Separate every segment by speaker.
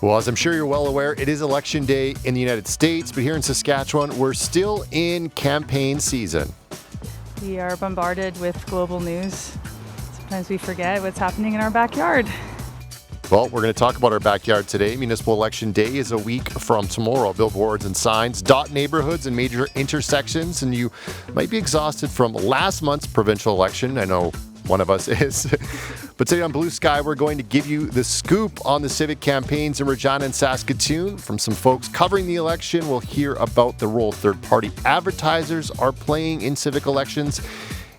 Speaker 1: Well, as I'm sure you're well aware, it is election day in the United States, but here in Saskatchewan, we're still in campaign season.
Speaker 2: We are bombarded with global news. Sometimes we forget what's happening in our backyard.
Speaker 1: Well, we're going to talk about our backyard today. Municipal election day is a week from tomorrow. Billboards and signs dot neighborhoods and major intersections, and you might be exhausted from last month's provincial election. I know one of us is. But today on Blue Sky, we're going to give you the scoop on the civic campaigns in Regina and Saskatoon. From some folks covering the election, we'll hear about the role third-party advertisers are playing in civic elections.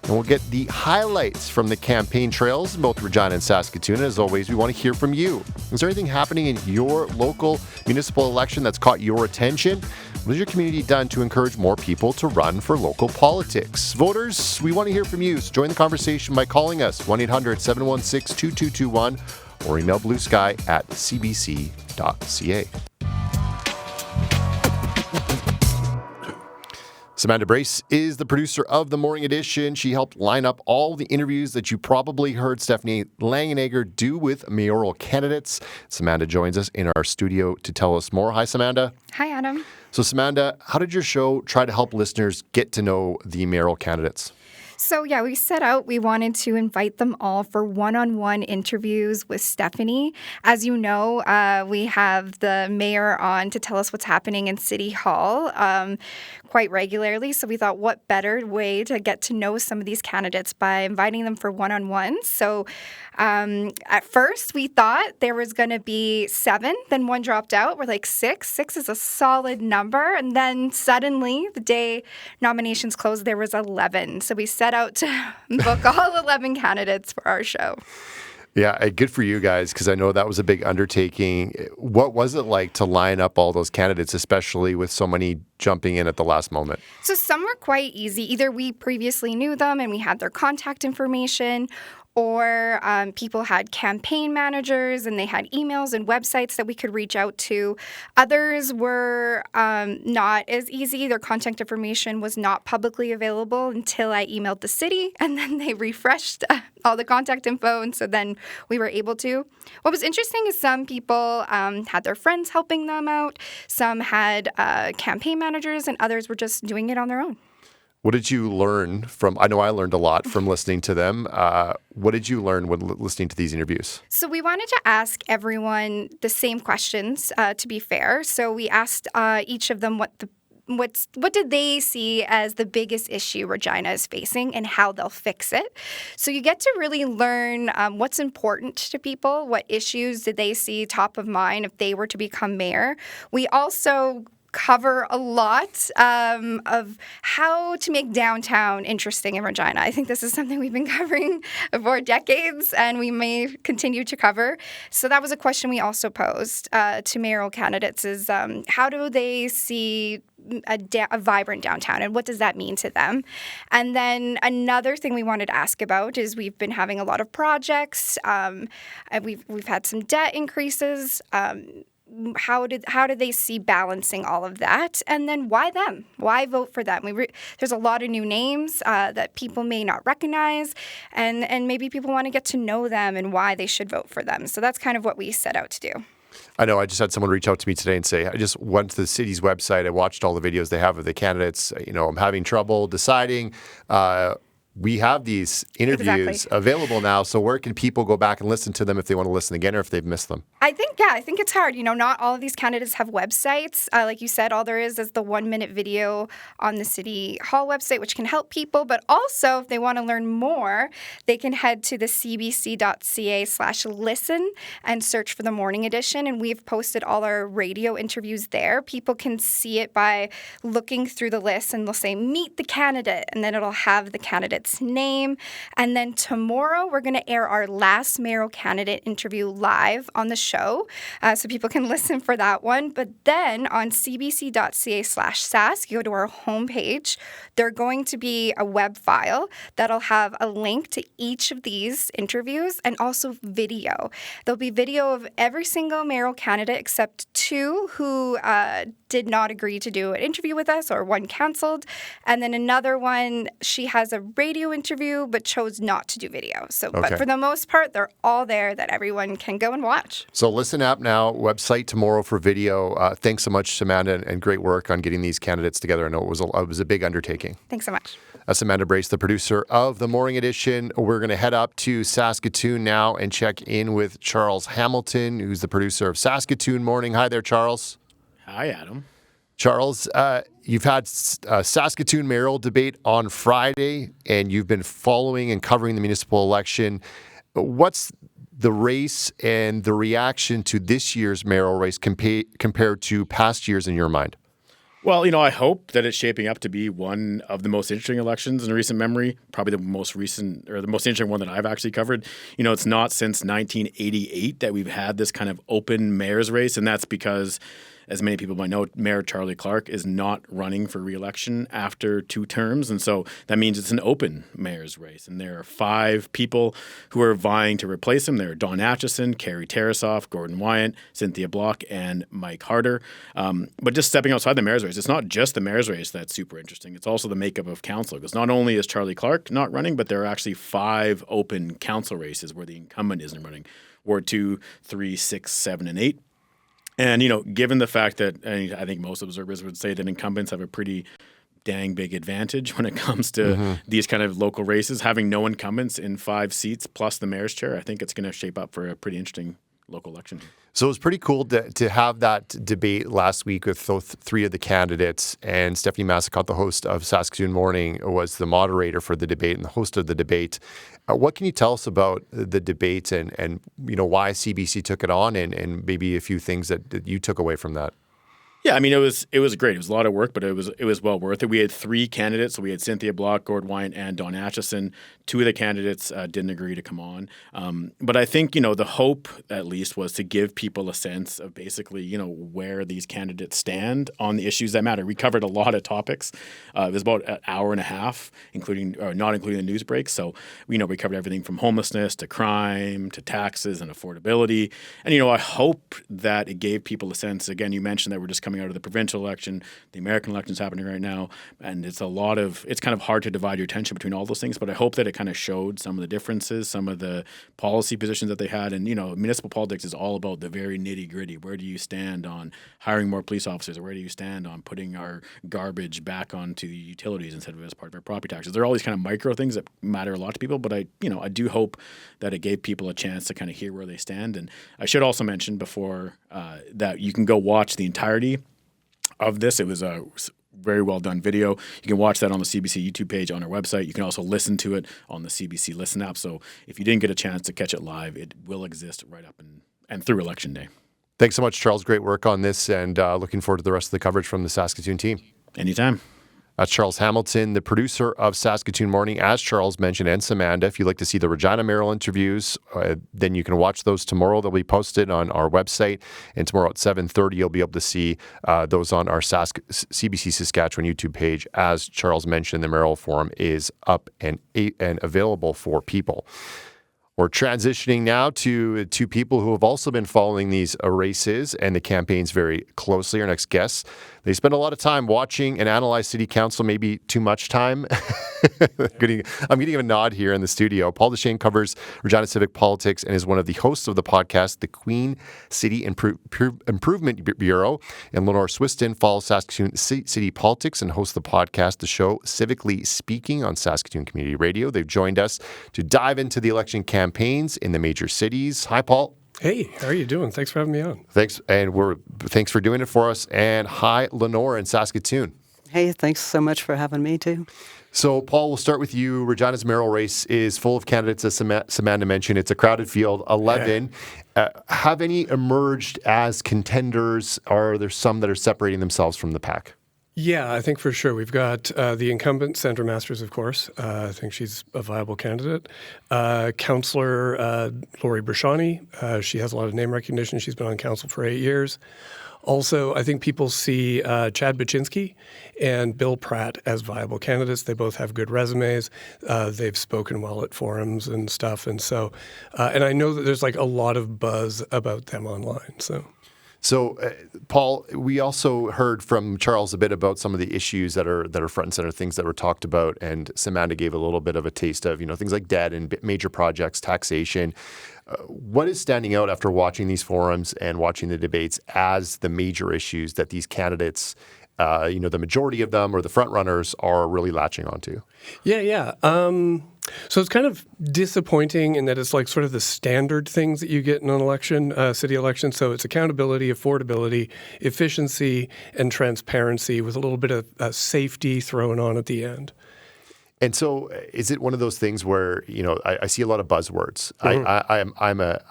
Speaker 1: And we'll get the highlights from the campaign trails in both Regina and Saskatoon. As always, we want to hear from you. Is there anything happening in your local municipal election that's caught your attention? What has your community done to encourage more people to run for local politics? Voters, we want to hear from you. So join the conversation by calling us 1-800-716-2221 or email bluesky@cbc.ca. Samantha Brace is the producer of the Morning Edition. She helped line up all the interviews that you probably heard Stephanie Langenegger do with mayoral candidates. Samantha joins us in our studio to tell us more. Hi, Samantha.
Speaker 3: Hi, Adam.
Speaker 1: So, Samantha, how did your show try to help listeners get to know the mayoral candidates?
Speaker 3: So, we set out, we wanted to invite them all for one-on-one interviews with Stephanie. As you know, we have the mayor on to tell us what's happening in City Hall quite regularly. So we thought, what better way to get to know some of these candidates by inviting them for one-on-ones. So at first, we thought there was going to be 7. Then one dropped out. We're like 6. 6 is a solid number. And then suddenly, the day nominations closed, there was 11. So we set out to book all 11 candidates for our show.
Speaker 1: Yeah, good for you guys, because I know that was a big undertaking. What was it like to line up all those candidates, especially with so many jumping in at the last moment?
Speaker 3: So some were quite easy. Either we previously knew them and we had their contact information, or people had campaign managers and they had emails and websites that we could reach out to. Others were not as easy. Their contact information was not publicly available until I emailed the city, and then they refreshed all the contact info, and so then we were able to. What was interesting is some people had their friends helping them out. Some had campaign managers, and others were just doing it on their own.
Speaker 1: What did you learn from, I know I learned a lot from listening to them. What did you learn when listening to these interviews?
Speaker 3: So we wanted to ask everyone the same questions, to be fair. So we asked each of them what did they see as the biggest issue Regina is facing and how they'll fix it. So you get to really learn what's important to people, what issues did they see top of mind if they were to become mayor. We also cover a lot of how to make downtown interesting in Regina. I think this is something we've been covering for decades, and we may continue to cover. So that was a question we also posed to mayoral candidates is how do they see a vibrant downtown, and what does that mean to them? And then another thing we wanted to ask about is we've been having a lot of projects. And we've had some debt increases. How do they see balancing all of that? And then why them? Why vote for them? There's a lot of new names that people may not recognize, and maybe people want to get to know them and why they should vote for them. So that's kind of what we set out to do.
Speaker 1: I know. I just had someone reach out to me today and say, I just went to the city's website. I watched all the videos they have of the candidates. I'm having trouble deciding. We have these interviews available now, so where can people go back and listen to them if they want to listen again or if they've missed them?
Speaker 3: I think it's hard. Not all of these candidates have websites. Like you said, all there is the 1-minute video on the City Hall website, which can help people. But also, if they want to learn more, they can head to the cbc.ca/listen and search for the Morning Edition. And we've posted all our radio interviews there. People can see it by looking through the list, and they'll say, meet the candidate, and then it'll have the candidate's name. And then tomorrow, we're going to air our last mayoral candidate interview live on the show, so people can listen for that one. But then on cbc.ca/sask, you go to our homepage, there's going to be a web file that'll have a link to each of these interviews and also video. There'll be video of every single mayoral candidate except 2 who did not agree to do an interview with us, or one canceled. And then another one, she has a radio video interview, but chose not to do video. So,
Speaker 1: Okay.
Speaker 3: But for the most part, they're all there that everyone can go and watch.
Speaker 1: So listen up now, website tomorrow for video. Thanks so much, Amanda, and great work on getting these candidates together. I know it was a big undertaking.
Speaker 3: Thanks so much.
Speaker 1: That's Amanda Brace, the producer of the Morning Edition. We're going to head up to Saskatoon now and check in with Charles Hamilton, who's the producer of Saskatoon Morning. Hi there, Charles.
Speaker 4: Hi, Adam.
Speaker 1: Charles, you've had a Saskatoon mayoral debate on Friday, and you've been following and covering the municipal election. What's the race and the reaction to this year's mayoral race compared to past years in your mind?
Speaker 4: Well, I hope that it's shaping up to be one of the most interesting elections in recent memory, probably the most recent or the most interesting one that I've actually covered. It's not since 1988 that we've had this kind of open mayor's race, and that's because, as many people might know, Mayor Charlie Clark is not running for re-election after 2 terms. And so that means it's an open mayor's race. And there are 5 people who are vying to replace him. There are Don Atchison, Carrie Tarasoff, Gordon Wyant, Cynthia Block, and Mike Harder. But just stepping outside the mayor's race, it's not just the mayor's race that's super interesting. It's also the makeup of council. Because not only is Charlie Clark not running, but there are actually 5 open council races where the incumbent isn't running. Ward 2, 3, 6, 7, and 8. And, given the fact that I think most observers would say that incumbents have a pretty dang big advantage when it comes to these kind of local races, having no incumbents in 5 seats plus the mayor's chair, I think it's going to shape up for a pretty interesting local election.
Speaker 1: So it was pretty cool to have that debate last week with 3 of the candidates, and Stephanie Massicott, the host of Saskatoon Morning, was the moderator for the debate and the host of the debate. What can you tell us about the debate and why CBC took it on and maybe a few things that you took away from that?
Speaker 4: Yeah, I mean, it was great. It was a lot of work, but it was well worth it. We had 3 candidates. So we had Cynthia Block, Gord Wyant, and Don Atchison. 2 of the candidates didn't agree to come on. But I think, the hope, at least, was to give people a sense of basically, where these candidates stand on the issues that matter. We covered a lot of topics. It was about an hour and a half, not including the news breaks. So, we covered everything from homelessness to crime to taxes and affordability. And, I hope that it gave people a sense. Again, you mentioned that we're just coming out of the provincial election. The American election's happening right now. And it's kind of hard to divide your attention between all those things. But I hope that it kind of showed some of the differences, some of the policy positions that they had. And, municipal politics is all about the very nitty gritty. Where do you stand on hiring more police officers? Or where do you stand on putting our garbage back onto the utilities instead of as part of our property taxes? There are all these kind of micro things that matter a lot to people. But I do hope that it gave people a chance to kind of hear where they stand. And I should also mention before that you can go watch the entirety of this. It was a very well done video. You can watch that on the CBC YouTube page on our website. You can also listen to it on the CBC Listen app. So if you didn't get a chance to catch it live, it will exist right up and through Election Day.
Speaker 1: Thanks so much, Charles. Great work on this, and looking forward to the rest of the coverage from the Saskatoon team.
Speaker 4: Anytime.
Speaker 1: That's Charles Hamilton, the producer of Saskatoon Morning, as Charles mentioned, and Samanda. If you'd like to see the Regina mayoral interviews, then you can watch those tomorrow. They'll be posted on our website. And tomorrow at 7:30, you'll be able to see those on our CBC Saskatchewan YouTube page. As Charles mentioned, the mayoral forum is up and available for people. We're transitioning now to 2 people who have also been following these races and the campaigns very closely. Our next guests, they spend a lot of time watching and analyze city council, maybe too much time. I'm getting a nod here in the studio. Paul Deshane covers Regina civic politics and is one of the hosts of the podcast, The Queen City Improvement Bureau. And Lenore Swiston follows Saskatoon city politics and hosts the podcast, the show Civically Speaking on Saskatoon Community Radio. They've joined us to dive into the election campaigns in the major cities. Hi, Paul.
Speaker 5: Hey, how are you doing? Thanks for having me on.
Speaker 1: Thanks for doing it for us. And hi, Lenore in Saskatoon.
Speaker 6: Hey, thanks so much for having me too.
Speaker 1: So, Paul, we'll start with you. Regina's mayoral race is full of candidates, as Samanda mentioned. It's a crowded field, 11. Yeah. Have any emerged as contenders? Or are there some that are separating themselves from the pack?
Speaker 5: Yeah, I think for sure. We've got the incumbent, Sandra Masters, of course. I think she's a viable candidate. Councillor Lori Brashani. She has a lot of name recognition. She's been on council for 8 years. Also, I think people see Chad Baczynski and Bill Pratt as viable candidates. They both have good resumes. They've spoken well at forums and stuff. And so, and I know that there's like a lot of buzz about them online.
Speaker 1: So, Paul, we also heard from Charles a bit about some of the issues that are front and center, things that were talked about, and Samantha gave a little bit of a taste of, things like debt and major projects, taxation. What is standing out after watching these forums and watching the debates as the major issues that these candidates, the majority of them or the front runners are really latching onto?
Speaker 5: Yeah. So it's kind of disappointing in that it's like sort of the standard things that you get in an election, city election. So it's accountability, affordability, efficiency, and transparency with a little bit of safety thrown on at the end.
Speaker 1: And so, is it one of those things where I see a lot of buzzwords? Mm-hmm.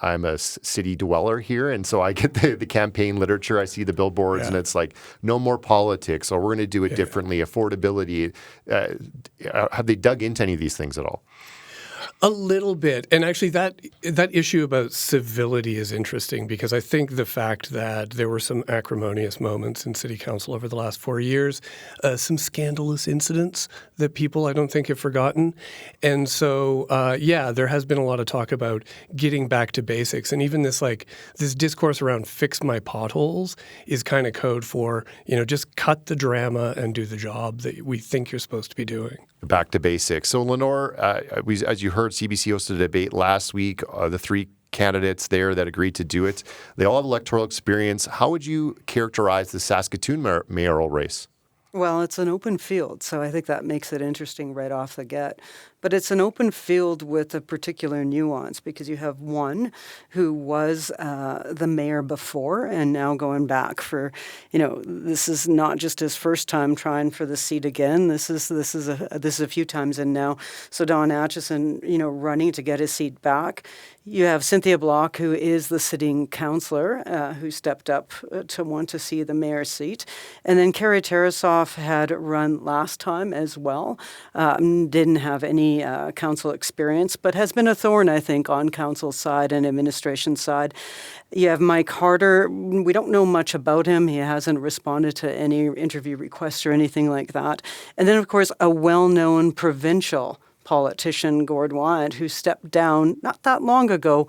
Speaker 1: I'm a city dweller here, and so I get the campaign literature. I see the billboards, and it's like no more politics, or we're going to do it differently. Affordability. Have they dug into any of these things at all?
Speaker 5: A little bit. And actually that issue about civility is interesting because I think the fact that there were some acrimonious moments in city council over the last 4 years, some scandalous incidents that people I don't think have forgotten. And so, there has been a lot of talk about getting back to basics. And even this discourse around fix my potholes is kind of code for, just cut the drama and do the job that we think you're supposed to be doing.
Speaker 1: Back to basics. So, Lenore, as you heard, CBC hosted a debate last week. The three candidates there that agreed to do it, they all have electoral experience. How would you characterize the Saskatoon mayoral race?
Speaker 6: Well, it's an open field, so I think that makes it interesting right off the get. But it's an open field with a particular nuance because you have one who was the mayor before and now going back for, this is not just his first time trying for the seat again. This is a few times in now. So Don Acheson, running to get his seat back. You have Cynthia Block, who is the sitting councillor, who stepped up to want to see the mayor's seat. And then Carrie Tarasoff had run last time as well, didn't have any council experience, but has been a thorn, I think, on council's side and administration side. You have Mike Harder. We don't know much about him. He hasn't responded to any interview requests or anything like that. And then, of course, a well-known provincial politician, Gord Wyatt, who stepped down not that long ago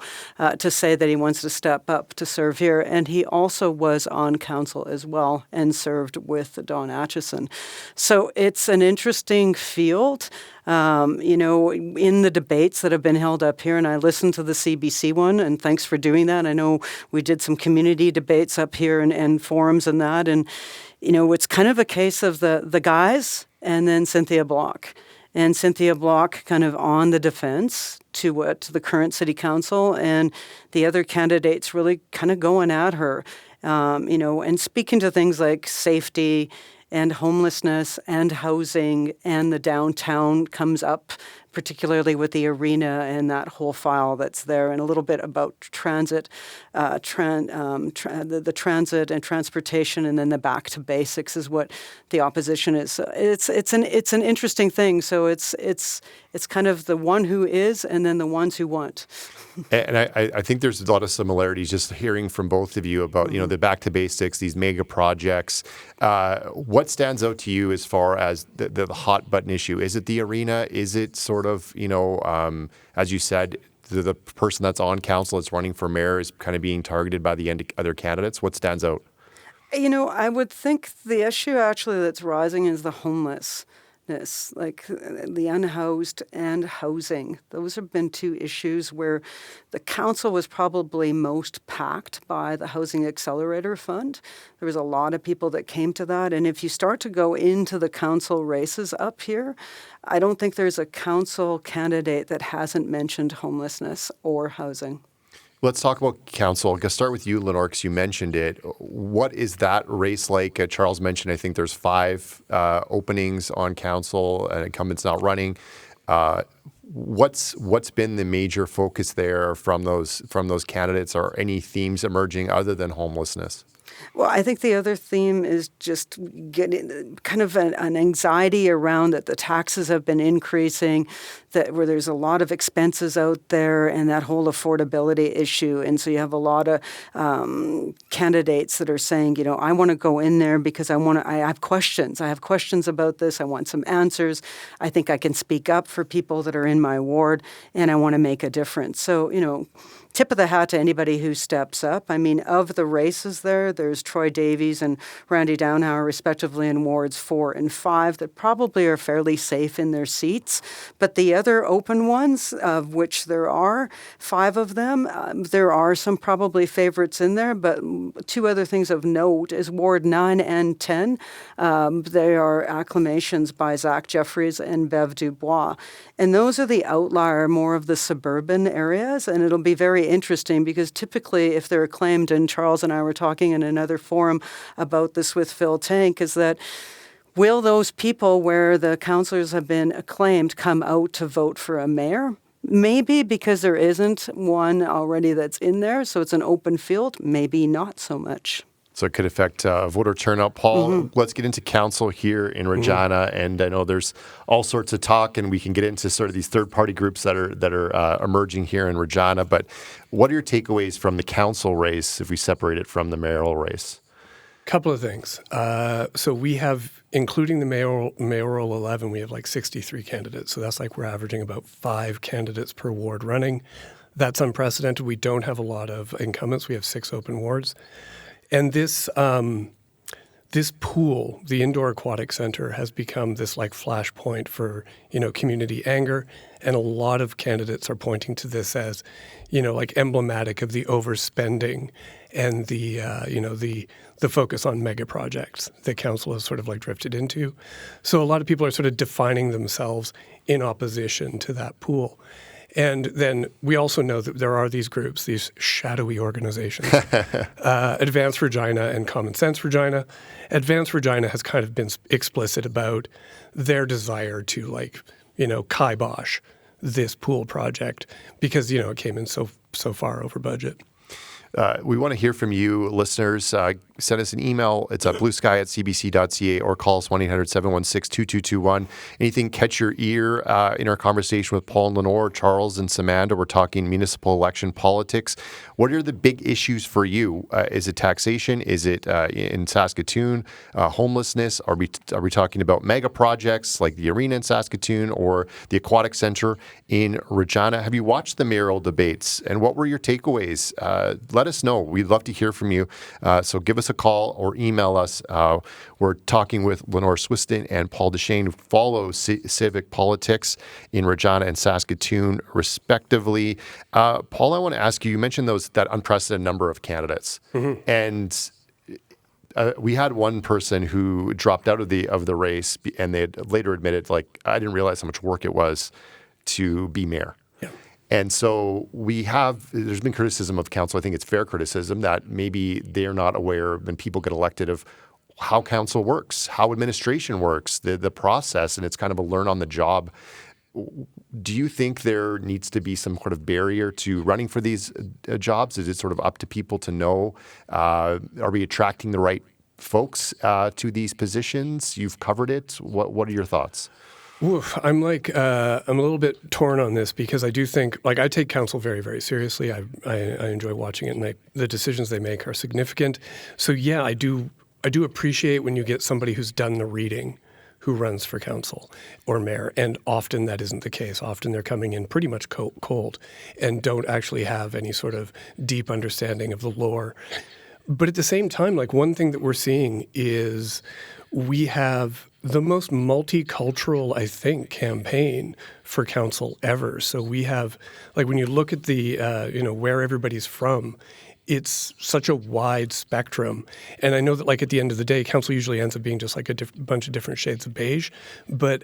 Speaker 6: to say that he wants to step up to serve here. And he also was on council as well and served with Don Acheson. So it's an interesting field. In the debates that have been held up here, and I listened to the CBC one, and thanks for doing that. I know we did some community debates up here and forums and that. And, it's kind of a case of the guys and then Cynthia Block. And Cynthia Block kind of on the defense to the current city council, and the other candidates really kind of going at her, and speaking to things like safety and homelessness and housing, and the downtown comes up, particularly with the arena and that whole file that's there, and a little bit about transit, the transit and transportation, and then the back to basics is what the opposition is. So it's an interesting thing. So it's kind of the one who is, and then the ones who want.
Speaker 1: And I think there's a lot of similarities just hearing from both of you about the back to basics, these mega projects. What stands out to you as far as the hot button issue? Is it the arena? Is it sort of, as you said, the person that's on council that's running for mayor is kind of being targeted by the other candidates? What stands out?
Speaker 6: I would think the issue actually that's rising is the homelessness, like the unhoused and housing. Those have been two issues where the council was probably most packed by the Housing Accelerator Fund. There was a lot of people that came to that. And if you start to go into the council races up here, I don't think there's a council candidate that hasn't mentioned homelessness or housing.
Speaker 1: Let's talk about council. I'm going to start with you, Lenore, because you mentioned it. What is that race like? Charles mentioned, I think there's 5 openings on council, and incumbents not running. What's been the major focus there from those candidates? Are any themes emerging other than homelessness?
Speaker 6: Well, I think the other theme is just getting kind of an anxiety around that the taxes have been increasing, that where there's a lot of expenses out there, and that whole affordability issue. And so you have a lot of candidates that are saying, I want to go in there because I have questions. I have questions about this. I want some answers. I think I can speak up for people that are in my ward, and I want to make a difference. So, tip of the hat to anybody who steps up. I mean, of the races there's Troy Davies and Randy Downhour, respectively, in wards 4 and 5 that probably are fairly safe in their seats. But the other open ones, of which there are 5 of them, there are some probably favorites in there, but 2 other things of note is Ward 9 and 10. They are acclamations by Zach Jeffries and Bev Dubois. And those are the outlier, more of the suburban areas. And it'll be very interesting because typically if they're acclaimed, and Charles and I were talking in another forum about this with Phil Tank, is that will those people where the councillors have been acclaimed come out to vote for a mayor? Maybe, because there isn't one already that's in there, so it's an open field. Maybe not so much.
Speaker 1: So it could affect voter turnout. Paul, let's get into council here in Regina, and I know there's all sorts of talk, and we can get into sort of these third-party groups that are emerging here in Regina. But what are your takeaways from the council race if we separate it from the mayoral race?
Speaker 5: Couple of things. So we have, including the mayoral 11, we have like 63 candidates. So that's like we're averaging about 5 candidates per ward running. That's unprecedented. We don't have a lot of incumbents. We have 6 open wards. And this pool, the Indoor Aquatic Center, has become this like flashpoint for, community anger. And a lot of candidates are pointing to this as, like emblematic of the overspending and the focus on mega projects that council has sort of like drifted into. So a lot of people are sort of defining themselves in opposition to that pool. And then we also know that there are these groups, these shadowy organizations, Advanced Regina and Common Sense Regina. Advanced Regina has kind of been explicit about their desire to kibosh this pool project because, it came in so far over budget.
Speaker 1: We want to hear from you, listeners. Send us an email. It's at bluesky@cbc.ca or call us 1-800-716-2221. Anything catch your ear in our conversation with Paul and Lenore, Charles and Samantha? We're talking municipal election politics. What are the big issues for you? Is it taxation? Is it in Saskatoon? Homelessness? Are we talking about mega projects like the arena in Saskatoon or the aquatic center in Regina? Have you watched the mayoral debates and what were your takeaways? Let us know. We'd love to hear from you. So give us a call or email us. We're talking with Lenore Swiston and Paul Deschênes, who follow civic politics in Regina and Saskatoon, respectively. Paul, I want to ask you, you mentioned that unprecedented number of candidates. And we had one person who dropped out of the race, and they had later admitted, I didn't realize how much work it was to be mayor. And so there's been criticism of council. I think it's fair criticism that maybe they're not aware when people get elected of how council works, how administration works, the process, and it's kind of a learn on the job. Do you think there needs to be some sort of barrier to running for these jobs? Is it sort of up to people to know? Are we attracting the right folks to these positions? You've covered it. What are your thoughts?
Speaker 5: Oof, I'm a little bit torn on this because I do think, I take council very, very seriously. I enjoy watching it, and the decisions they make are significant. So yeah, I do appreciate when you get somebody who's done the reading who runs for council or mayor, and often that isn't the case. Often they're coming in pretty much cold and don't actually have any sort of deep understanding of the lore. But at the same time, one thing that we're seeing is we have the most multicultural, I think, campaign for council ever. So we have, when you look at the, where everybody's from, it's such a wide spectrum. And I know that, at the end of the day, council usually ends up being just a bunch of different shades of beige. But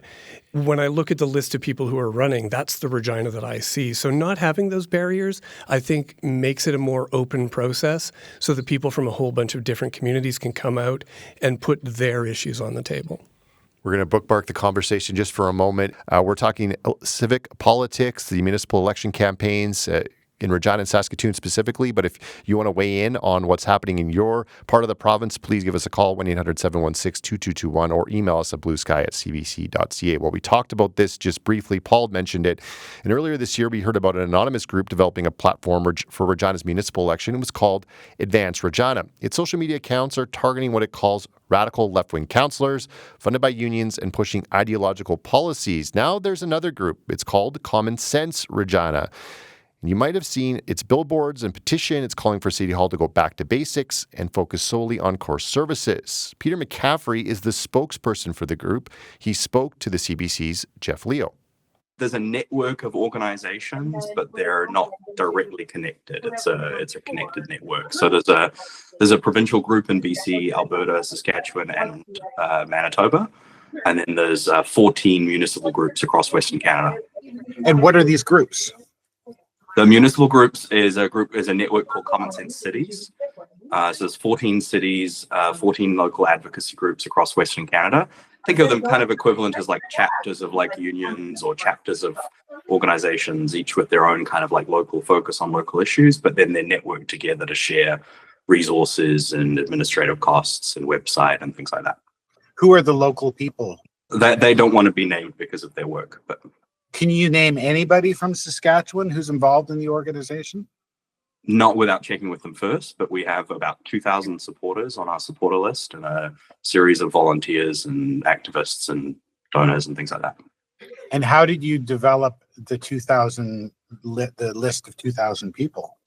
Speaker 5: when I look at the list of people who are running, that's the Regina that I see. So not having those barriers, I think, makes it a more open process so that people from a whole bunch of different communities can come out and put their issues on the table.
Speaker 1: We're going to bookmark the conversation just for a moment. We're talking civic politics, the municipal election campaigns in Regina and Saskatoon specifically. But if you want to weigh in on what's happening in your part of the province, please give us a call, 1-800-716-2221, or email us at bluesky@cbc.ca. Well, we talked about this just briefly. Paul mentioned it. And earlier this year, we heard about an anonymous group developing a platform for Regina's municipal election. It was called Advanced Regina. Its social media accounts are targeting what it calls radical left-wing councillors, funded by unions and pushing ideological policies. Now there's another group. It's called Common Sense Regina. You might have seen its billboards and petition. It's calling for City Hall to go back to basics and focus solely on core services. Peter McCaffrey is the spokesperson for the group. He spoke to the CBC's Jeff Leo.
Speaker 7: There's a network of organizations, but they're not directly connected. It's a connected network. So there's a provincial group in BC, Alberta, Saskatchewan, and Manitoba. And then there's 14 municipal groups across Western Canada.
Speaker 8: And what are these groups?
Speaker 7: The municipal groups is a network called Common Sense Cities. So there's 14 cities, 14 local advocacy groups across Western Canada. Think of them kind of equivalent as like chapters of like unions or chapters of organizations, each with their own kind of like local focus on local issues, but then they're networked together to share resources and administrative costs and website and things like that.
Speaker 8: Who are the local people?
Speaker 7: They don't want to be named because of their work, but
Speaker 8: Can you name anybody from Saskatchewan who's involved in the organization?
Speaker 7: not without checking with them first, but we have about 2,000 supporters on our supporter list and a series of volunteers and activists and donors and things like that.
Speaker 8: And how did you develop the 2,000, the list of 2,000 people?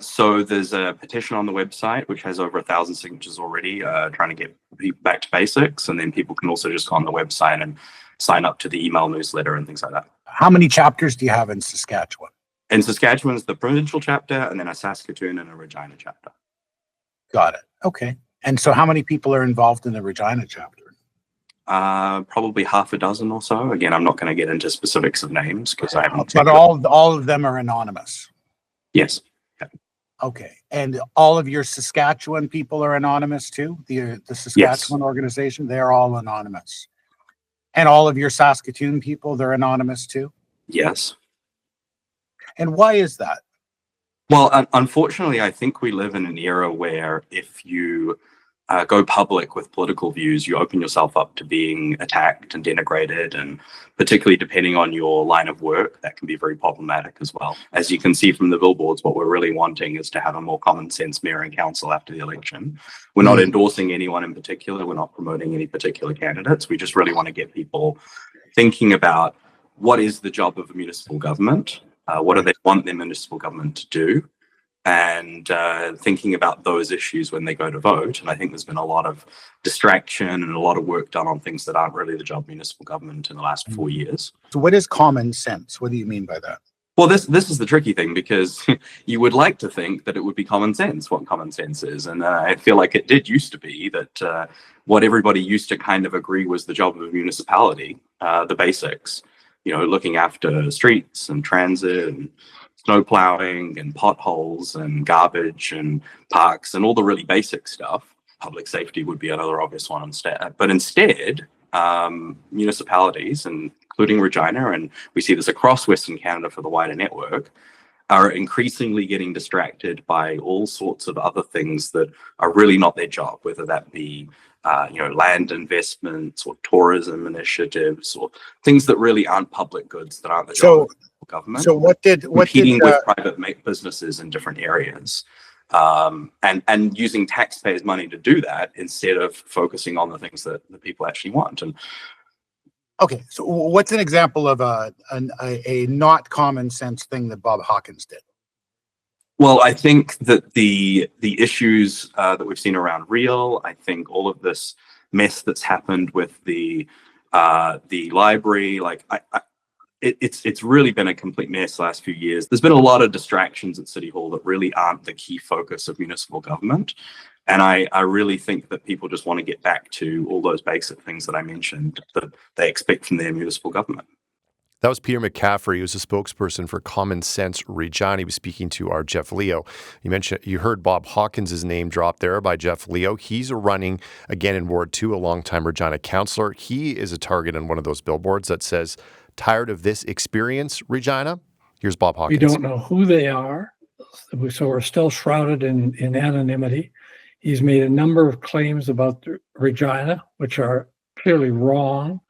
Speaker 7: So there's a petition on the website which has over 1,000 signatures already, trying to get people back to basics, and then people can also just go on the website and sign up to the email newsletter and things like that.
Speaker 8: How many chapters do you have in Saskatchewan?
Speaker 7: In Saskatchewan is the provincial chapter, and then a Saskatoon and a Regina chapter.
Speaker 8: Got it. Okay. And so how many people are involved in the Regina chapter?
Speaker 7: Probably half a dozen or so. Again, I'm not going to get into specifics of names because I haven't.
Speaker 8: But all of them are anonymous.
Speaker 7: Yes.
Speaker 8: Okay. And all of your Saskatchewan people are anonymous too? The Saskatchewan organization, they're all anonymous. And all of your Saskatoon people, they're anonymous too?
Speaker 7: Yes.
Speaker 8: And why is that?
Speaker 7: Well, unfortunately, I think we live in an era where if you go public with political views, you open yourself up to being attacked and denigrated, and particularly depending on your line of work, that can be very problematic as well. As you can see from the billboards, what we're really wanting is to have a more common sense mayor and council after the election. We're not endorsing anyone in particular. We're not promoting any particular candidates. We just really want to get people thinking about what is the job of a municipal government, what do they want their municipal government to do, and thinking about those issues when they go to vote. And I think there's been a lot of distraction and a lot of work done on things that aren't really the job of municipal government in the last 4 years.
Speaker 8: So what is common sense? What do you mean by that?
Speaker 7: Well, this is the tricky thing, because you would like to think that it would be common sense what common sense is. And I feel like it did used to be that what everybody used to kind of agree was the job of a municipality, the basics, looking after streets and transit and snow plowing and potholes and garbage and parks and all the really basic stuff. Public safety would be another obvious one instead. But instead, municipalities, including Regina, and we see this across Western Canada for the wider network, are increasingly getting distracted by all sorts of other things that are really not their job, whether that be land investments or tourism initiatives or things that really aren't public goods, that aren't the job of the government.
Speaker 8: So
Speaker 7: competing with private businesses in different areas, and using taxpayers' money to do that instead of focusing on the things that the people actually want. And
Speaker 8: okay, so what's an example of a not common sense thing that Bob Hawkins did?
Speaker 7: well, I think that the issues that we've seen around Real, I think all of this mess that's happened with the library, it's really been a complete mess the last few years. There's been a lot of distractions at City Hall that really aren't the key focus of municipal government. And I really think that people just want to get back to all those basic things that I mentioned that they expect from their municipal government.
Speaker 1: That was Peter McCaffrey, who's a spokesperson for Common Sense Regina. He was speaking to our Jeff Leo. You heard Bob Hawkins' name drop there by Jeff Leo. He's running again in Ward 2, a longtime Regina councillor. He is a target on one of those billboards that says, "Tired of this experience, Regina?" Here's Bob Hawkins.
Speaker 9: We don't know who they are, so we're still shrouded in anonymity. He's made a number of claims about Regina, which are clearly wrong.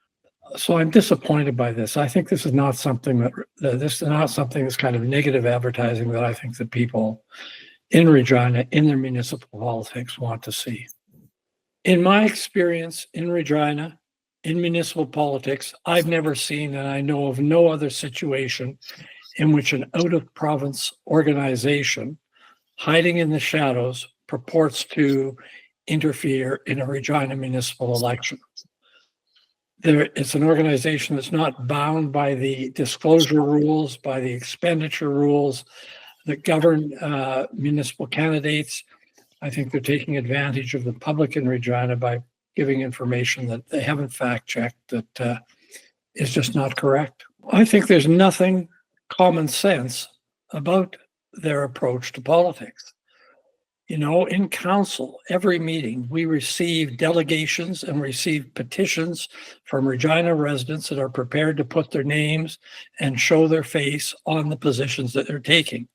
Speaker 9: So I'm disappointed by this. I think this is not something that's kind of negative advertising that I think that people in Regina, in their municipal politics, want to see. In my experience in Regina, in municipal politics, I've never seen, and I know of no other situation in which an out-of-province organization hiding in the shadows purports to interfere in a Regina municipal election. It's an organization that's not bound by the disclosure rules, by the expenditure rules that govern municipal candidates. I think they're taking advantage of the public in Regina by giving information that they haven't fact-checked that is just not correct. I think there's nothing common sense about their approach to politics. You know, in council, every meeting, we receive delegations and receive petitions from Regina residents that are prepared to put their names and show their face on the positions that they're taking.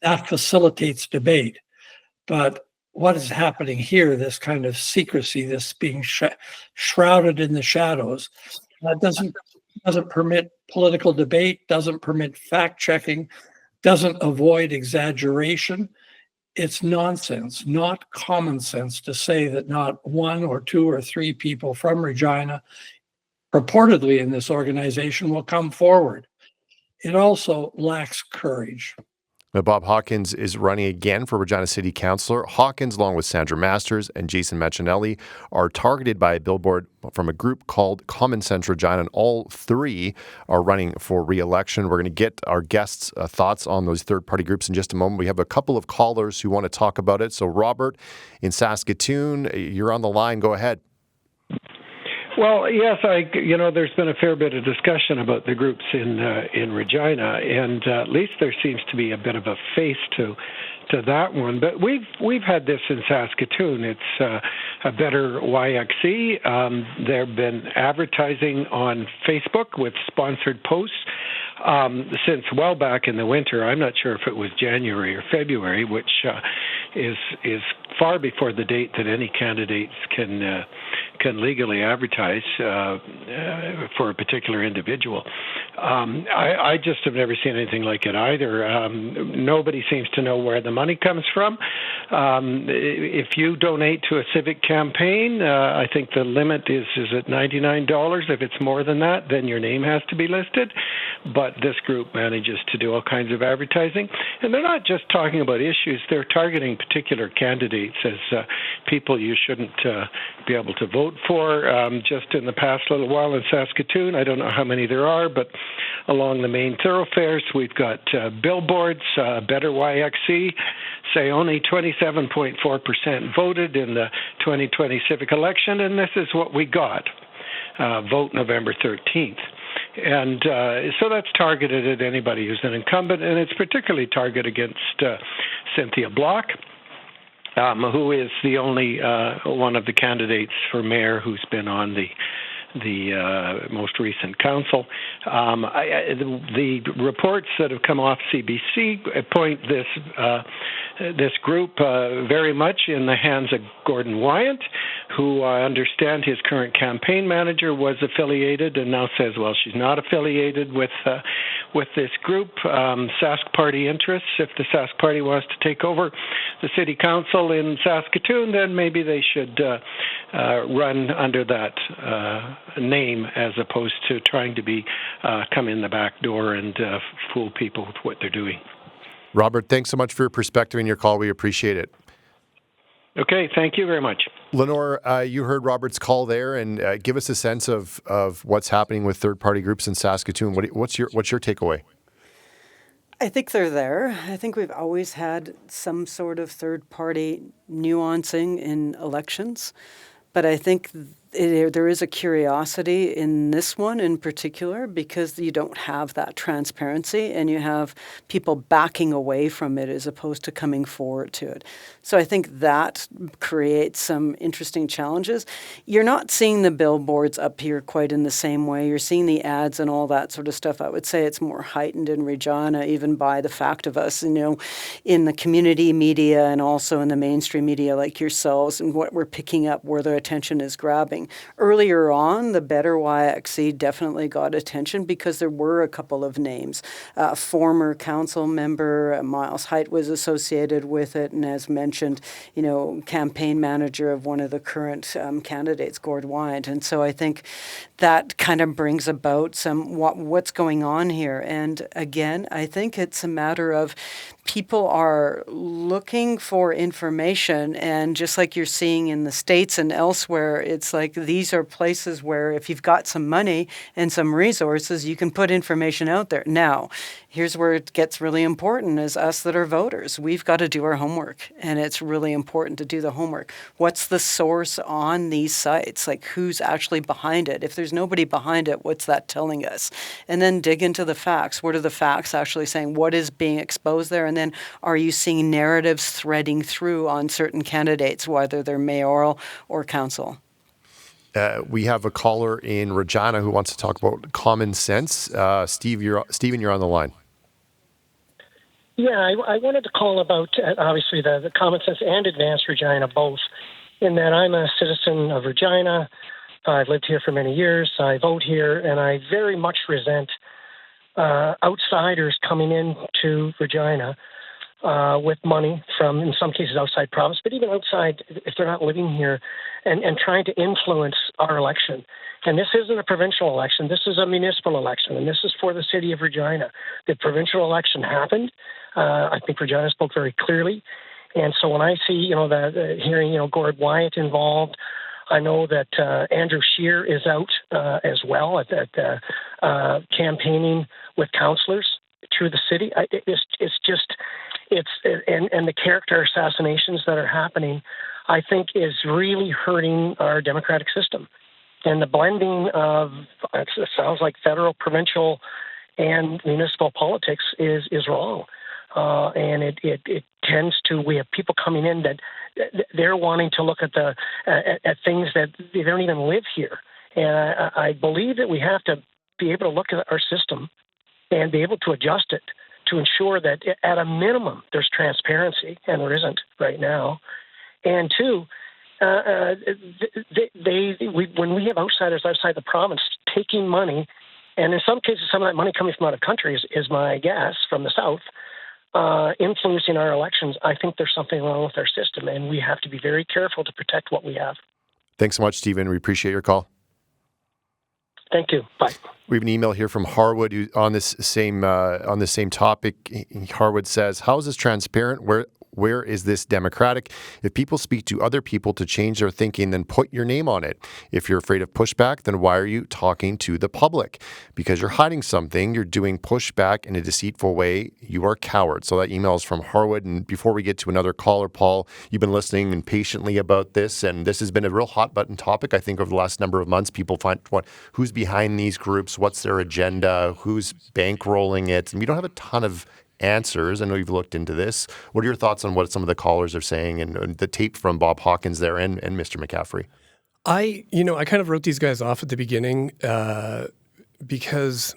Speaker 9: That facilitates debate. But what is happening here, this kind of secrecy, this being shrouded in the shadows, that doesn't permit political debate, doesn't permit fact-checking, doesn't avoid exaggeration. It's nonsense, not common sense, to say that not one or two or three people from Regina purportedly in this organization will come forward. It also lacks courage.
Speaker 1: Now, Bob Hawkins is running again for Regina City Councillor. Hawkins, along with Sandra Masters and Jason Machinelli, are targeted by a billboard from a group called Common Sense Regina, and all three are running for re-election. We're going to get our guests' thoughts on those third-party groups in just a moment. We have a couple of callers who want to talk about it. So, Robert in Saskatoon, you're on the line. Go ahead.
Speaker 10: Well, yes, there's been a fair bit of discussion about the groups in Regina, and at least there seems to be a bit of a face to that one. But we've had this in Saskatoon. It's a better YXE. There have been advertising on Facebook with sponsored posts since well back in the winter. I'm not sure if it was January or February, which is far before the date that any candidates can legally advertise for a particular individual. I just have never seen anything like it either. Nobody seems to know where the money comes from. If you donate to a civic campaign, I think the limit is at $99. If it's more than that, then your name has to be listed. But this group manages to do all kinds of advertising. And they're not just talking about issues, they're targeting particular candidates as people you shouldn't be able to vote for. Just in the past little while in Saskatoon, I don't know how many there are, but along the main thoroughfares, we've got billboards, better YXE, say only 27.4% voted in the 2020 civic election, and this is what we got. Vote November 13th. And so that's targeted at anybody who's an incumbent, and it's particularly targeted against Cynthia Block, who is the only one of the candidates for mayor who's been on the most recent council. The reports that have come off CBC point this group very much in the hands of Gordon Wyant, who I understand his current campaign manager was affiliated and now says, well, she's not affiliated with this group. Sask Party interests, if the Sask Party wants to take over the city council in Saskatoon, then maybe they should run under that name as opposed to trying to come in the back door and fool people with what they're doing.
Speaker 1: Robert, thanks so much for your perspective and your call. We appreciate it.
Speaker 10: Okay, thank you very much.
Speaker 1: Lenore, you heard Robert's call there, and give us a sense of what's happening with third-party groups in Saskatoon. What's your takeaway?
Speaker 6: I think they're there. I think we've always had some sort of third-party nuancing in elections, but I think there is a curiosity in this one in particular because you don't have that transparency and you have people backing away from it as opposed to coming forward to it. So I think that creates some interesting challenges. You're not seeing the billboards up here quite in the same way. You're seeing the ads and all that sort of stuff. I would say it's more heightened in Regina, even by the fact of us, in the community media and also in the mainstream media like yourselves and what we're picking up where their attention is grabbing. interesting. Earlier on, the Better YXC definitely got attention because there were a couple of names. Former council member Miles Height was associated with it, and as mentioned, campaign manager of one of the current candidates, Gord Wyant. And so I think that kind of brings about some what's going on here. And again, I think it's a matter of people are looking for information, and just like you're seeing in the States and elsewhere, it's like these are places where if you've got some money and some resources, you can put information out there. Now, here's where it gets really important is us that are voters. We've got to do our homework, and it's really important to do the homework. What's the source on these sites? Like, who's actually behind it? If there's nobody behind it, what's that telling us? And then dig into the facts. What are the facts actually saying? What is being exposed there? And then are you seeing narratives threading through on certain candidates, whether they're mayoral or council?
Speaker 1: We have a caller in Regina who wants to talk about common sense. Steven, you're on the line.
Speaker 11: Yeah, I wanted to call about, obviously, the Common Sense and Advanced Regina both, in that I'm a citizen of Regina. I've lived here for many years. I vote here, and I very much resent outsiders coming into Regina with money from, in some cases, outside province, but even outside, if they're not living here, and trying to influence our election. And this isn't a provincial election. This is a municipal election, and this is for the city of Regina. The provincial election happened. I think Regina spoke very clearly. And so when I see, the hearing, Gord Wyant involved, I know that Andrew Scheer is out as well at campaigning with councillors through the city. And the character assassinations that are happening, I think, is really hurting our democratic system. And the blending of, it sounds like federal, provincial, and municipal politics is wrong. And it tends to, we have people coming in that they're wanting to look at at things that they don't even live here. And I believe that we have to be able to look at our system and be able to adjust it to ensure that at a minimum there's transparency, and there isn't right now. And two, when we have outsiders outside the province taking money, and in some cases some of that money coming from out of country is my guess, from the south, influencing our elections, I think there's something wrong with our system, and we have to be very careful to protect what we have.
Speaker 1: Thanks so much, Stephen. We appreciate your call.
Speaker 11: Thank you. Bye.
Speaker 1: We have an email here from Harwood who, on this same topic. Harwood says, "How is this transparent? Where is this democratic? If people speak to other people to change their thinking, then put your name on it. If you're afraid of pushback, then why are you talking to the public? Because you're hiding something, you're doing pushback in a deceitful way, you are a coward." So that email is from Harwood. And before we get to another caller, Paul, you've been listening impatiently about this, and this has been a real hot button topic, I think, over the last number of months. People find who's behind these groups, what's their agenda, who's bankrolling it, and we don't have a ton of answers. I know you've looked into this. What are your thoughts on what some of the callers are saying and the tape from Bob Hawkins there and Mr. McCaffrey?
Speaker 5: I kind of wrote these guys off at the beginning because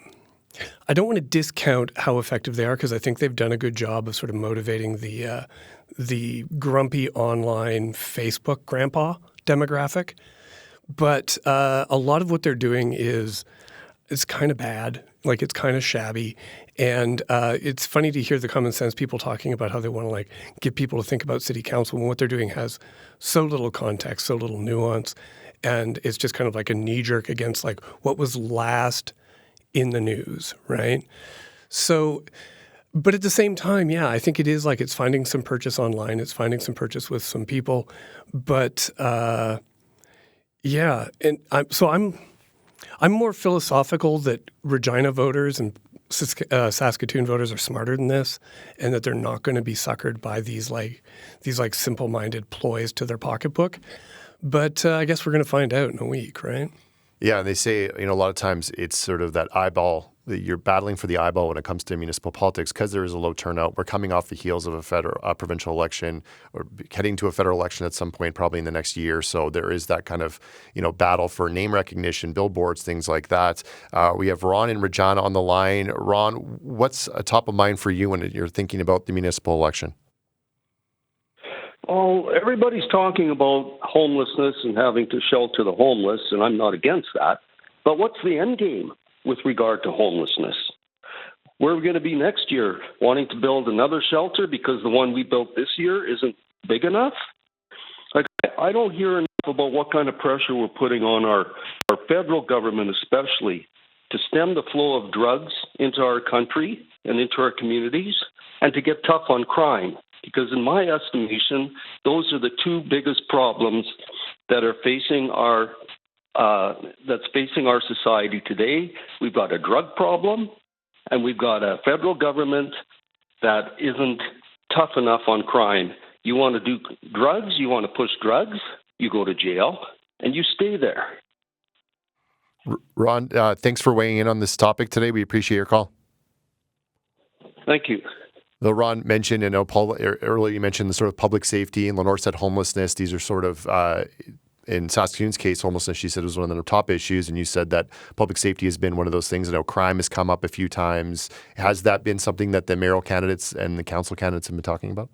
Speaker 5: I don't want to discount how effective they are, because I think they've done a good job of sort of motivating the grumpy online Facebook grandpa demographic. But a lot of what they're doing is kind of bad. Like, it's kind of shabby. And it's funny to hear the common sense people talking about how they want to get people to think about city council, when what they're doing has so little context, so little nuance. And it's just kind of like a knee jerk against what was last in the news, right? So, but at the same time, yeah, I think it is it's finding some purchase online. It's finding some purchase with some people. But yeah, and I'm more philosophical that Regina voters and Saskatoon voters are smarter than this, and that they're not going to be suckered by these simple-minded ploys to their pocketbook. But I guess we're going to find out in a week, right?
Speaker 1: Yeah, and they say, a lot of times it's sort of that eyeball, that you're battling for the eyeball when it comes to municipal politics, because there is a low turnout. We're coming off the heels of a provincial election, or heading to a federal election at some point, probably in the next year. So there is that kind of, battle for name recognition, billboards, things like that. We have Ron and Regina on the line. Ron, what's top of mind for you when you're thinking about the municipal election?
Speaker 12: Well, everybody's talking about homelessness and having to shelter the homeless, and I'm not against that. But what's the end game with regard to homelessness? Where are we going to be next year? Wanting to build another shelter because the one we built this year isn't big enough? Like, I don't hear enough about what kind of pressure we're putting on our federal government, especially, to stem the flow of drugs into our country and into our communities, and to get tough on crime. Because in my estimation, those are the two biggest problems that are facing our society today. We've got a drug problem, and we've got a federal government that isn't tough enough on crime. You want to do drugs, you want to push drugs, you go to jail, and you stay there.
Speaker 1: Ron, thanks for weighing in on this topic today. We appreciate your call.
Speaker 12: Thank you.
Speaker 1: Though Ron mentioned, and Paul earlier you mentioned the sort of public safety, and Lenore said homelessness. These are sort of, in Saskatoon's case, homelessness, she said, was one of the top issues, and you said that public safety has been one of those things. I know crime has come up a few times. Has that been something that the mayoral candidates and the council candidates have been talking about?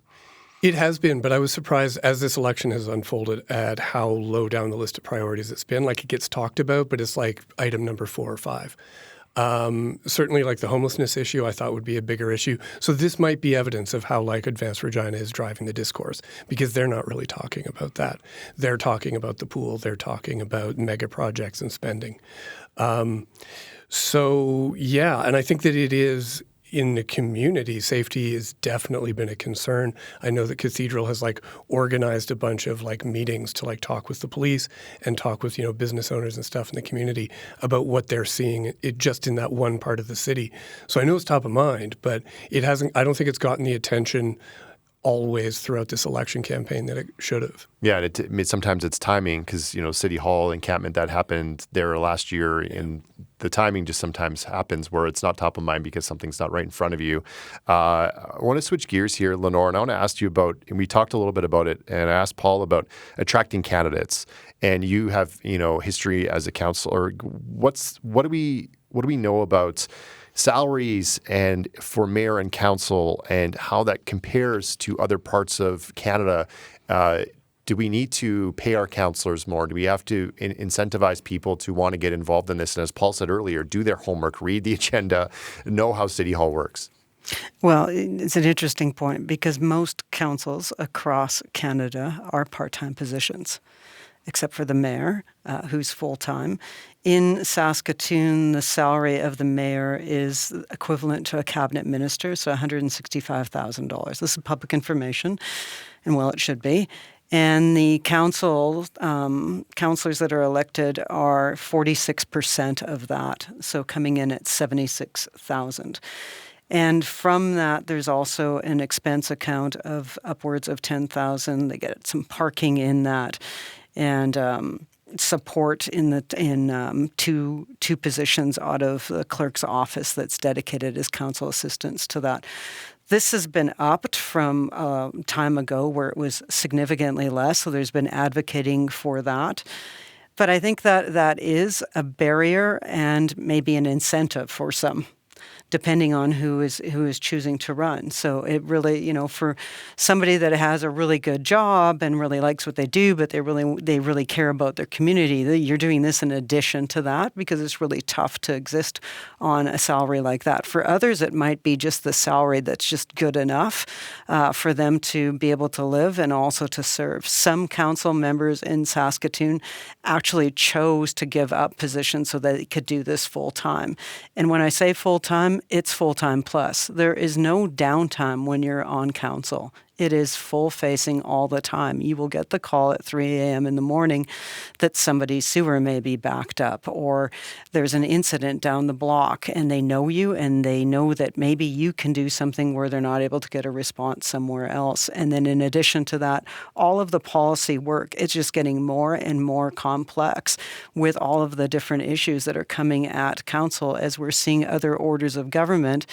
Speaker 5: It has been, but I was surprised as this election has unfolded at how low down the list of priorities it's been. Like, it gets talked about, but it's like item number 4 or 5. Certainly, like the homelessness issue, I thought would be a bigger issue. So this might be evidence of how like Advanced Regina is driving the discourse, because they're not really talking about that. They're talking about the pool. They're talking about mega projects and spending. So yeah, and I think that it is in the community, safety has definitely been a concern. I know that Cathedral has like organized a bunch of like meetings to like talk with the police and talk with, business owners and stuff in the community about what they're seeing it just in that one part of the city. So I know it's top of mind, but it hasn't, I don't think it's gotten the attention always throughout this election campaign that it should have.
Speaker 1: Yeah, and sometimes it's timing because, City Hall encampment that happened there last year, and the timing just sometimes happens where it's not top of mind because something's not right in front of you. I want to switch gears here, Lenore, and I want to ask you about, and we talked a little bit about it, and I asked Paul about attracting candidates, and you have, history as a councillor. What do we know about salaries and for mayor and council and how that compares to other parts of Canada? Do we need to pay our councillors more? Do we have to incentivize people to want to get involved in this? And as Paul said earlier, do their homework, read the agenda, know how City Hall works.
Speaker 6: Well, it's an interesting point because most councils across Canada are part-time positions, except for the mayor, who's full-time. In Saskatoon, the salary of the mayor is equivalent to a cabinet minister, so $165,000. This is public information, and well, it should be. And the councillors that are elected are 46% of that, so coming in at $76,000. And from that, there's also an expense account of upwards of $10,000. They get some parking in that, and support in two positions out of the clerk's office that's dedicated as council assistants to that. This has been upped from time ago where it was significantly less, so there's been advocating for that. But I think that is a barrier and maybe an incentive for some, depending on who is choosing to run. So it really, for somebody that has a really good job and really likes what they do, but they really care about their community, you're doing this in addition to that because it's really tough to exist on a salary like that. For others, it might be just the salary that's just good enough for them to be able to live and also to serve. Some council members in Saskatoon actually chose to give up positions so that they could do this full time. And when I say full time, it's full-time plus. There is no downtime when you're on council. It is full-facing all the time. You will get the call at 3 a.m. in the morning that somebody's sewer may be backed up or there's an incident down the block and they know you and they know that maybe you can do something where they're not able to get a response somewhere else. And then in addition to that, all of the policy work, it's just getting more and more complex with all of the different issues that are coming at council as we're seeing other orders of government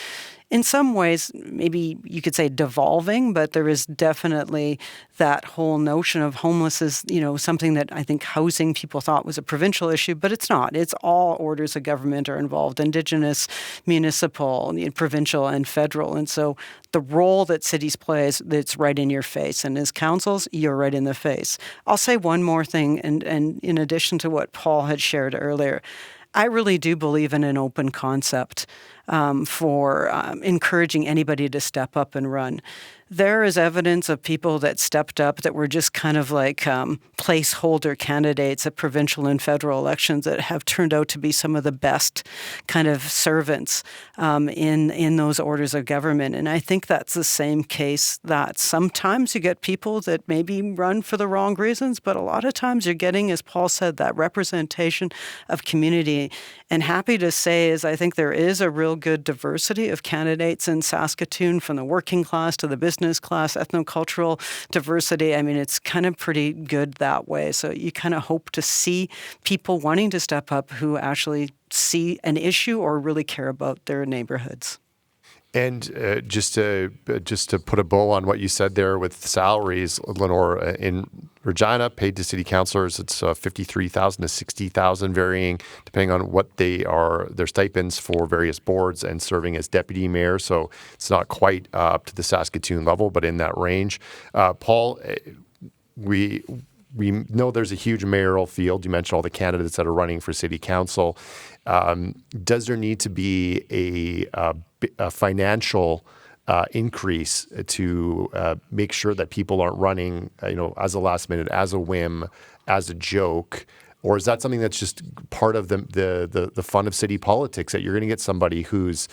Speaker 6: in some ways, maybe you could say devolving, but there is definitely that whole notion of homeless is, something that I think housing people thought was a provincial issue, but it's not. It's all orders of government are involved, Indigenous, municipal, provincial, and federal. And so the role that cities play is that's right in your face. And as councils, you're right in the face. I'll say one more thing, and in addition to what Paul had shared earlier, I really do believe in an open concept for encouraging anybody to step up and run. There is evidence of people that stepped up that were just kind of like placeholder candidates at provincial and federal elections that have turned out to be some of the best kind of servants in those orders of government. And I think that's the same case that sometimes you get people that maybe run for the wrong reasons, but a lot of times you're getting, as Paul said, that representation of community. And happy to say is I think there is a real good diversity of candidates in Saskatoon, from the working class to the business class, ethnocultural diversity. I mean, it's kind of pretty good that way. So you kind of hope to see people wanting to step up who actually see an issue or really care about their neighborhoods.
Speaker 1: And just to put a bow on what you said there with salaries, Lenore, in Regina, paid to city councillors, it's $53,000 to $60,000, varying depending on what they are, their stipends for various boards and serving as deputy mayor. So it's not quite up to the Saskatoon level, but in that range. Paul, we know there's a huge mayoral field. You mentioned all the candidates that are running for city council. Does there need to be a financial increase to make sure that people aren't running, as a last minute, as a whim, as a joke? Or is that something that's just part of the fun of city politics, that you're going to get somebody who's,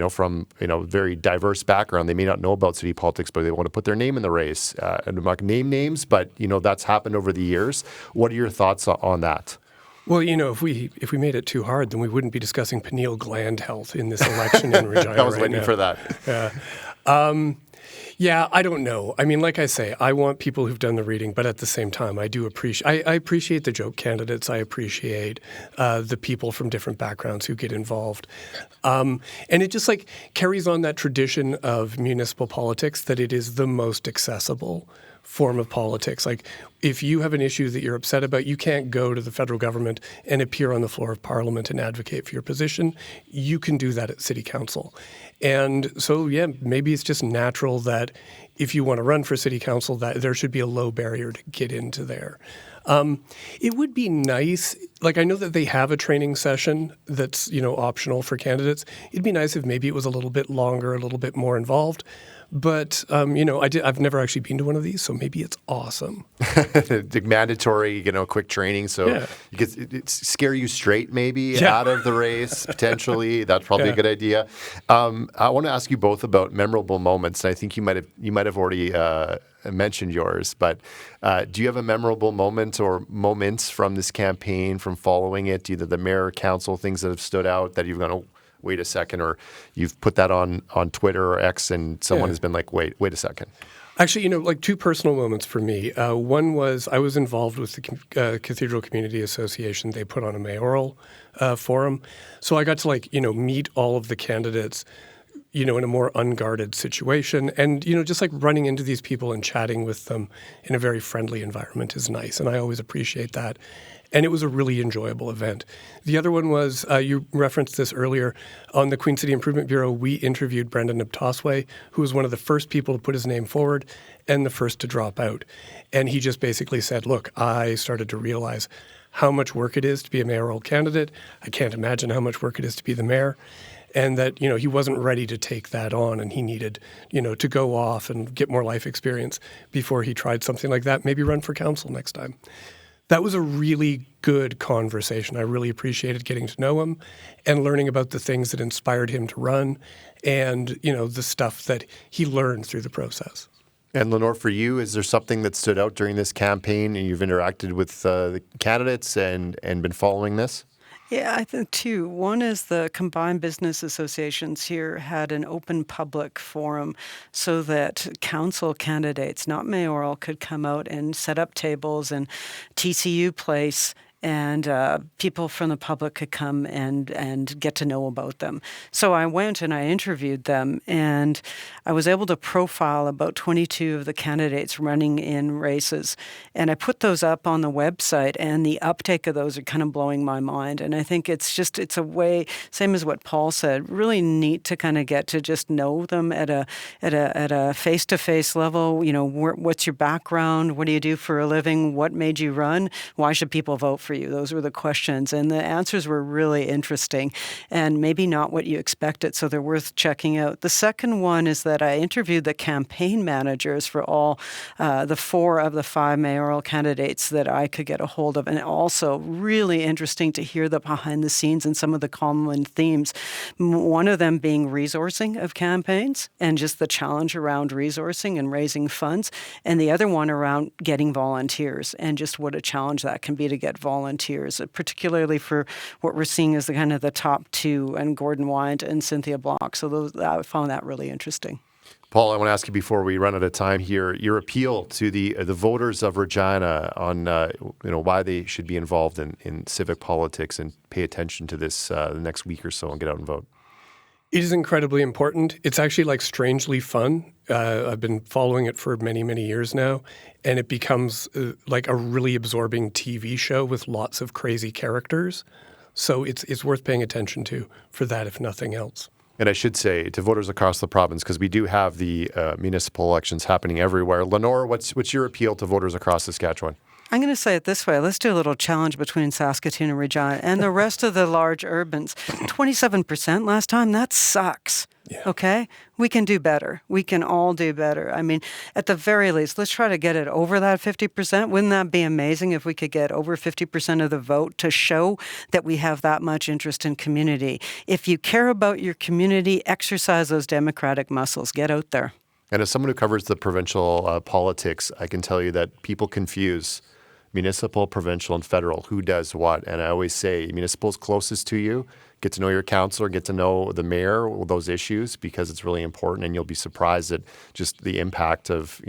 Speaker 1: from, very diverse background. They may not know about city politics, but they want to put their name in the race. And I'm not going to name names, but, that's happened over the years. What are your thoughts on that?
Speaker 5: Well, if we made it too hard, then we wouldn't be discussing pineal gland health in this election in Regina.
Speaker 1: I was waiting for that.
Speaker 5: Yeah, I don't know. I mean, like I say, I want people who've done the reading, but at the same time, I do appreciate. I appreciate the joke candidates. I appreciate the people from different backgrounds who get involved, and it just carries on that tradition of municipal politics that it is the most accessible form of politics. Like, if you have an issue that you're upset about, you can't go to the federal government and appear on the floor of Parliament and advocate for your position. You can do that at City Council. And so, yeah, maybe it's just natural that if you want to run for City Council, that there should be a low barrier to get into there. It would be nice, I know that they have a training session that's, optional for candidates. It'd be nice if maybe it was a little bit longer, a little bit more involved. But, I've never actually been to one of these, so maybe it's awesome.
Speaker 1: The mandatory, quick training. So you could scare you straight maybe out of the race, potentially. That's probably a good idea. I want to ask you both about memorable moments. I think you might have already mentioned yours, but do you have a memorable moment or moments from this campaign, from following it, either the mayor, council, things that have stood out that you've gone, wait a second, or you've put that on Twitter or X and someone has been like, wait a second?
Speaker 5: Actually, two personal moments for me. One was I was involved with the Cathedral Community Association. They put on a mayoral forum. So I got to meet all of the candidates, in a more unguarded situation. And, just running into these people and chatting with them in a very friendly environment is nice. And I always appreciate that. And it was a really enjoyable event. The other one was, you referenced this earlier, on the Queen City Improvement Bureau, we interviewed Brendan Nabtosway, who was one of the first people to put his name forward and the first to drop out. And he just basically said, look, I started to realize how much work it is to be a mayoral candidate. I can't imagine how much work it is to be the mayor. And that, he wasn't ready to take that on, and he needed, to go off and get more life experience before he tried something like that, maybe run for council next time. That was a really good conversation. I really appreciated getting to know him and learning about the things that inspired him to run and, the stuff that he learned through the process.
Speaker 1: And Lenore, for you, is there something that stood out during this campaign and you've interacted with the candidates and been following this?
Speaker 6: Yeah, I think two. One is the combined business associations here had an open public forum so that council candidates, not mayoral, could come out and set up tables in TCU Place and people from the public could come and get to know about them. So I went and I interviewed them, and I was able to profile about 22 of the candidates running in races. And I put those up on the website, and the uptake of those are kind of blowing my mind. And I think it's a way, same as what Paul said, really neat to kind of get to just know them at a face-to-face level. You know, what's your background? What do you do for a living? What made you run? Why should people vote for you? Those were the questions. And the answers were really interesting and maybe not what you expected, so they're worth checking out. The second one is that I interviewed the campaign managers for all the 4 of the 5 mayoral candidates that I could get a hold of, and also really interesting to hear the behind the scenes and some of the common themes. One of them being resourcing of campaigns and just the challenge around resourcing and raising funds, and the other one around getting volunteers and just what a challenge that can be to get volunteers, particularly for what we're seeing as the top 2, and Gordon Wyant and Cynthia Block. So I found that really interesting.
Speaker 1: Paul, I want to ask you before we run out of time here, your appeal to the voters of Regina on why they should be involved in civic politics and pay attention to this the next week or so and get out and vote.
Speaker 5: It is incredibly important. It's actually strangely fun. I've been following it for many, many years now, and it becomes like a really absorbing TV show with lots of crazy characters. So it's worth paying attention to for that, if nothing else.
Speaker 1: And I should say to voters across the province, because we do have the municipal elections happening everywhere. Lenore, what's your appeal to voters across Saskatchewan?
Speaker 6: I'm going to say it this way. Let's do a little challenge between Saskatoon and Regina and the rest of the large urbans. 27% last time, that sucks.
Speaker 5: Yeah.
Speaker 6: Okay? We can do better. We can all do better. I mean, at the very least, let's try to get it over that 50%. Wouldn't that be amazing if we could get over 50% of the vote to show that we have that much interest in community? If you care about your community, exercise those democratic muscles. Get out there.
Speaker 1: And as someone who covers the provincial politics, I can tell you that people confuse municipal, provincial, and federal. Who does what? And I always say municipal is closest to you. Get to know your councillor, get to know the mayor, those issues, because it's really important, and you'll be surprised at just the impact of,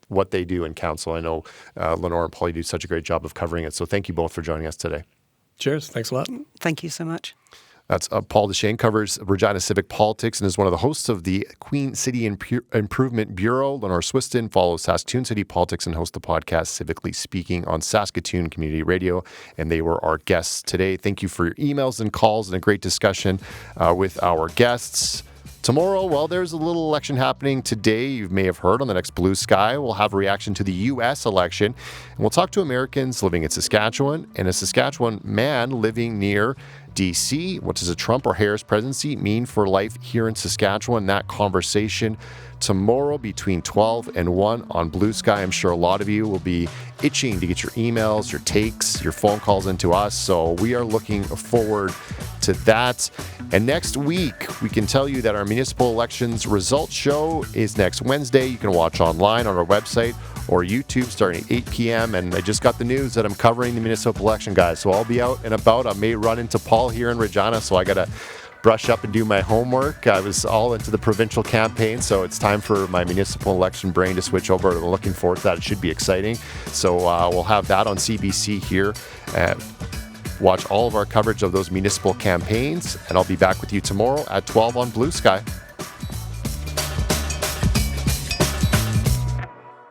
Speaker 1: what they do in council. I know Lenore and Paul, you do such a great job of covering it. So thank you both for joining us today.
Speaker 5: Cheers. Thanks a lot.
Speaker 6: Thank you so much.
Speaker 1: That's Paul Deschênes, covers Regina civic politics and is one of the hosts of the Queen City Improvement Bureau. Lenore Swiston follows Saskatoon city politics and hosts the podcast Civically Speaking on Saskatoon Community Radio, and they were our guests today. Thank you for your emails and calls and a great discussion with our guests. Tomorrow, there's a little election happening today. You may have heard on the next Blue Sky. We'll have a reaction to the U.S. election, and we'll talk to Americans living in Saskatchewan and a Saskatchewan man living near D.C. What does a Trump or Harris presidency mean for life here in Saskatchewan? That conversation tomorrow between 12 and 1 on Blue Sky. I'm sure a lot of you will be itching to get your emails, your takes, your phone calls into us. So we are looking forward to that. And next week, we can tell you that our municipal elections results show is next Wednesday. You can watch online on our website or YouTube starting at 8 p.m. And I just got the news that I'm covering the municipal election, guys. So I'll be out and about. I may run into Paul here in Regina, so I got to brush up and do my homework. I was all into the provincial campaign, so it's time for my municipal election brain to switch over. I'm looking forward to that. It should be exciting. So we'll have that on CBC here. Watch all of our coverage of those municipal campaigns, and I'll be back with you tomorrow at 12 on Blue Sky.